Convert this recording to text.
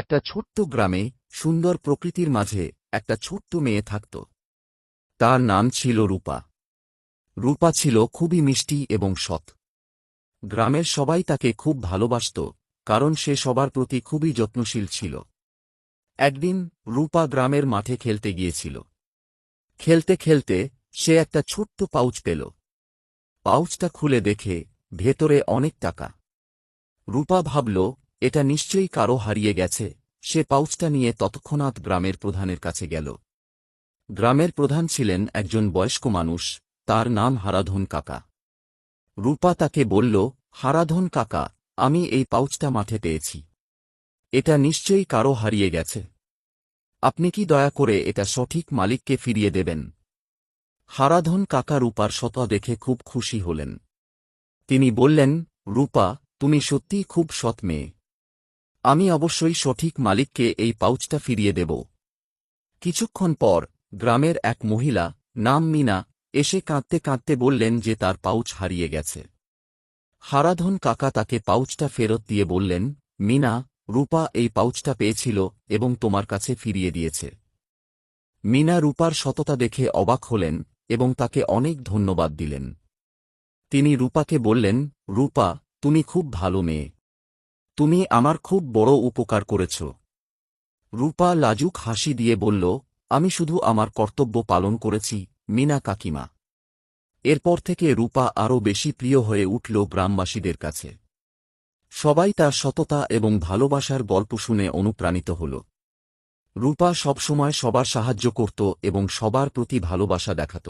একটা ছোট্ট গ্রামে সুন্দর প্রকৃতির মাঝে একটা ছোট্ট মেয়ে থাকত। তার নাম ছিল রূপা। রূপা ছিল খুবই মিষ্টি এবং সৎ। গ্রামের সবাই তাকে খুব ভালোবাসত, কারণ সে সবার প্রতি খুবই যত্নশীল ছিল। একদিন রূপা গ্রামের মাঠে খেলতে গিয়েছিল। খেলতে খেলতে সে একটা ছোট্ট পাউচ পেল। পাউচটা খুলে দেখে ভেতরে অনেক টাকা। রূপা ভাবল, এটা নিশ্চয়ই কারো হারিয়ে গেছে। সে পাউচটা নিয়ে তৎক্ষণাৎ গ্রামের প্রধানের কাছে গেল। গ্রামের প্রধান ছিলেন একজন বয়স্ক মানুষ, তার নাম হারাধন কাকা। রূপা তাকে বলল, হারাধন কাকা, আমি এই পাউচটা মাঠে পেয়েছি। এটা নিশ্চয়ই কারো হারিয়ে গেছে। আপনি কি দয়া করে এটা সঠিক মালিককে ফিরিয়ে দেবেন? হারাধন কাকা রূপার সততা দেখে খুব খুশি হলেন। তিনি বললেন, রূপা, তুমি সত্যিই খুব সৎ মেয়ে। আমি অবশ্যই সঠিক মালিককে এই পাউচটা ফিরিয়ে দেব। কিছুক্ষণ পর গ্রামের এক মহিলা, নাম মিনা, এসে কাঁদতে কাঁদতে বললেন যে তার পাউচ হারিয়ে গেছে। হারাধন কাকা তাকে পাউচটা ফেরত দিয়ে বললেন, মিনা, রূপা এই পাউচটা পেয়েছিল এবং তোমার কাছে ফিরিয়ে দিয়েছে। মিনা রূপার সততা দেখে অবাক হলেন এবং তাকে অনেক ধন্যবাদ দিলেন। তিনি রূপাকে বললেন, রূপা, তুমি খুব ভালো মেয়ে। তুমি আমার খুব বড় উপকার করেছ। রূপা লাজুক হাসি দিয়ে বলল, আমি শুধু আমার কর্তব্য পালন করেছি, মিনা কাকিমা। এরপর থেকে রূপা আরও বেশি প্রিয় হয়ে উঠল গ্রামবাসীদের কাছে। সবাই তার সততা এবং ভালোবাসার গল্প শুনে অনুপ্রাণিত হল। রূপা সবসময় সবার সাহায্য করত এবং সবার প্রতি ভালোবাসা দেখাত।